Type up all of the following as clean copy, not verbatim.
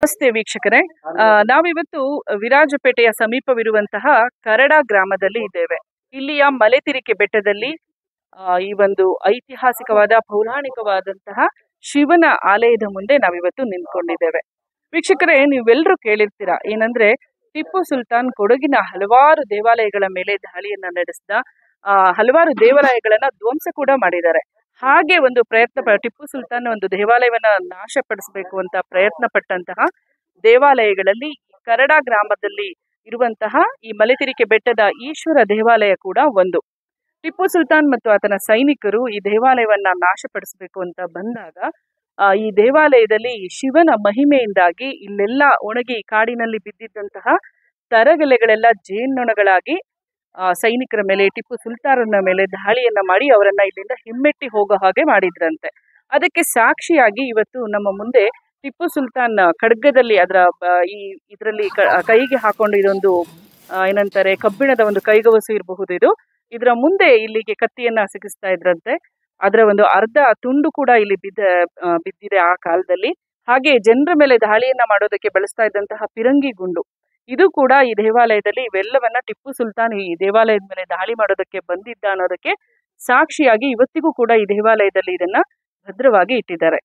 ನಮಸ್ತೆ ವೀಕ್ಷಕರೇ, ನಾವಿವತ್ತು ವಿರಾಜಪೇಟೆಯ ಸಮೀಪವಿರುವಂತಹ ಕರಡ ಗ್ರಾಮದಲ್ಲಿ ಇದ್ದೇವೆ. ಇಲ್ಲಿಯ ಮಲೆತಿರಿಕೆ ಬೆಟ್ಟದಲ್ಲಿ ಈ ಒಂದು ಐತಿಹಾಸಿಕವಾದ ಪೌರಾಣಿಕವಾದಂತಹ ಶಿವನ ಆಲಯದ ಮುಂದೆ ನಾವಿವತ್ತು ನಿಂತ್ಕೊಂಡಿದ್ದೇವೆ. ವೀಕ್ಷಕರೇ, ನೀವೆಲ್ಲರೂ ಕೇಳಿರ್ತೀರಾ, ಏನಂದ್ರೆ ಟಿಪ್ಪು ಸುಲ್ತಾನ್ ಕೊಡಗಿನ ಹಲವಾರು ದೇವಾಲಯಗಳ ಮೇಲೆ ದಾಳಿಯನ್ನ ನಡೆಸಿದ, ಹಲವಾರು ದೇವಾಲಯಗಳನ್ನ ಧ್ವಂಸ ಕೂಡ ಮಾಡಿದ್ದಾರೆ. ಹಾಗೆ ಒಂದು ಟಿಪ್ಪು ಸುಲ್ತಾನ್ ಒಂದು ದೇವಾಲಯವನ್ನ ನಾಶಪಡಿಸಬೇಕು ಅಂತ ಪ್ರಯತ್ನ ಪಟ್ಟಂತಹ ದೇವಾಲಯಗಳಲ್ಲಿ ಕರಡ ಗ್ರಾಮದಲ್ಲಿ ಇರುವಂತಹ ಈ ಮಲೆತಿರಿಕೆ ಬೆಟ್ಟದ ಈಶ್ವರ ದೇವಾಲಯ ಕೂಡ ಒಂದು. ಟಿಪ್ಪು ಸುಲ್ತಾನ್ ಮತ್ತು ಆತನ ಸೈನಿಕರು ಈ ದೇವಾಲಯವನ್ನ ನಾಶಪಡಿಸಬೇಕು ಅಂತ ಬಂದಾಗ ಈ ದೇವಾಲಯದಲ್ಲಿ ಶಿವನ ಮಹಿಮೆಯಿಂದಾಗಿ ಇಲ್ಲೆಲ್ಲ ಒಣಗಿ ಕಾಡಿನಲ್ಲಿ ಬಿದ್ದಿದ್ದಂತಹ ತರಗೆಲೆಗಳೆಲ್ಲ ಜೇನ್ನೊಣಗಳಾಗಿ ಸೈನಿಕರ ಮೇಲೆ, ಟಿಪ್ಪು ಸುಲ್ತಾನನ ಮೇಲೆ ದಾಳಿಯನ್ನ ಮಾಡಿ ಅವರನ್ನ ಇಲ್ಲಿಂದ ಹಿಮ್ಮೆಟ್ಟಿ ಹೋಗೋ ಹಾಗೆ ಮಾಡಿದ್ರಂತೆ. ಅದಕ್ಕೆ ಸಾಕ್ಷಿಯಾಗಿ ಇವತ್ತು ನಮ್ಮ ಮುಂದೆ ಟಿಪ್ಪು ಸುಲ್ತಾನ್ ಖಡ್ಗದಲ್ಲಿ ಇದರಲ್ಲಿ ಕೈಗೆ ಹಾಕೊಂಡು ಇದೊಂದು ಏನಂತಾರೆ, ಕಬ್ಬಿಣದ ಒಂದು ಕೈಗವಸು ಇರಬಹುದು. ಇದರ ಮುಂದೆ ಇಲ್ಲಿಗೆ ಕತ್ತಿಯನ್ನ ಸಿಗಿಸ್ತಾ ಇದ್ರಂತೆ. ಅದರ ಒಂದು ಅರ್ಧ ತುಂಡು ಕೂಡ ಇಲ್ಲಿ ಬಿದ್ದಿದೆ ಆ ಕಾಲದಲ್ಲಿ. ಹಾಗೆ ಜನರ ಮೇಲೆ ದಾಳಿಯನ್ನ ಮಾಡೋದಕ್ಕೆ ಬಳಸ್ತಾ ಇದ್ದಂತಹ ಪಿರಂಗಿ ಗುಂಡು, ಇದು ಕೂಡ ಈ ದೇವಾಲಯದಲ್ಲಿ, ಇವೆಲ್ಲವನ್ನ ಟಿಪ್ಪು ಸುಲ್ತಾನ್ ಈ ದೇವಾಲಯದ ಮೇಲೆ ದಾಳಿ ಮಾಡೋದಕ್ಕೆ ಬಂದಿದ್ದ ಅನ್ನೋದಕ್ಕೆ ಸಾಕ್ಷಿಯಾಗಿ ಇವತ್ತಿಗೂ ಕೂಡ ಈ ದೇವಾಲಯದಲ್ಲಿ ಇದನ್ನ ಭದ್ರವಾಗಿ ಇಟ್ಟಿದ್ದಾರೆ.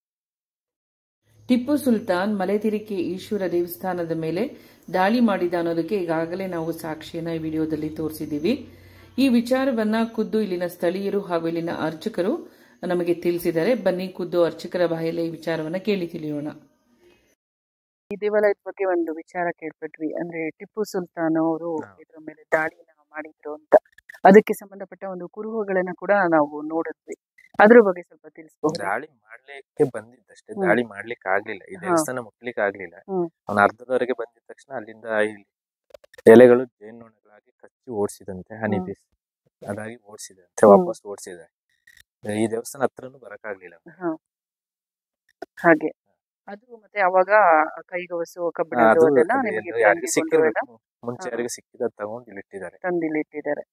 ಟಿಪ್ಪು ಸುಲ್ತಾನ್ ಮಲೆತಿರಿಕೆ ಈಶ್ವರ ದೇವಸ್ಥಾನದ ಮೇಲೆ ದಾಳಿ ಮಾಡಿದ ಅನ್ನೋದಕ್ಕೆ ಈಗಾಗಲೇ ನಾವು ಸಾಕ್ಷಿಯನ್ನ ಈ ವಿಡಿಯೋದಲ್ಲಿ ತೋರಿಸಿದ್ದೀವಿ. ಈ ವಿಚಾರವನ್ನ ಖುದ್ದು ಇಲ್ಲಿನ ಸ್ಥಳೀಯರು ಹಾಗೂ ಇಲ್ಲಿನ ಅರ್ಚಕರು ನಮಗೆ ತಿಳಿಸಿದ್ದಾರೆ. ಬನ್ನಿ ಖುದ್ದು ಅರ್ಚಕರ ಬಾಯಲ್ಲೇ ಈ ವಿಚಾರವನ್ನ ಕೇಳಿ ತಿಳಿಯೋಣ. ಈ ದೇವಾಲಯದ ಬಗ್ಗೆ ಒಂದು ವಿಚಾರ ಕೇಳ್ಪಟ್ವಿ, ಅಂದ್ರೆ ಟಿಪ್ಪು ಸುಲ್ತಾನ್ ಅವರು ಇದರ ಮೇಲೆ ದಾಳಿಯನ್ನ ಮಾಡಿದ್ರು ಅಂತ. ಅದಕ್ಕೆ ಸಂಬಂಧಪಟ್ಟ ಒಂದು ಕುರುಹುಗಳನ್ನ ಕೂಡ ನಾವು ನೋಡಿದ್ವಿ. ಅದ್ರ ಬಗ್ಗೆ ಸ್ವಲ್ಪ ತಿಳಿಸ್ಬೋದು. ದಾಳಿ ಮಾಡ್ಲಿಕ್ಕೆ ಬಂದಿದ್ದಷ್ಟೇ, ದಾಳಿ ಮಾಡ್ಲಿಕ್ಕೆ ಆಗ್ಲಿಲ್ಲ. ಈ ದೇವಸ್ಥಾನ ಮುಟ್ಲಿಕ್ಕೆ ಆಗ್ಲಿಲ್ಲ. ಅವನ ಅರ್ಧದವರೆಗೆ ಬಂದಿದ ತಕ್ಷಣ ಅಲ್ಲಿಂದ ಎಲೆಗಳು ಜೇನ್ನೊಣಗಳಾಗಿ ಕಚ್ಚಿ ಓಡಿಸಿದಂತೆ, ಹನಿ ಬೀಸ್ ಅದಾಗಿ ಓಡಿಸಿದಂತೆ, ವಾಪಸ್ ಓಡಿಸಿದೆ. ಈ ದೇವಸ್ಥಾನ ಹತ್ರನೂ ಬರಕಾಗ್ಲಿಲ್ಲ. ಹಾಗೆ ಅದು ಮತ್ತೆ ಅವಾಗ ಕೈಗವಸು ಕಬ್ಬಿಣ ಸಿಕ್ಕಿರ್ಬೇಕು, ಮುಂಚೆ ಯಾರಿಗೆ ಸಿಕ್ಕಿದ ತಂದಿಲ್ಲಿಟ್ಟಿದ್ದಾರೆ.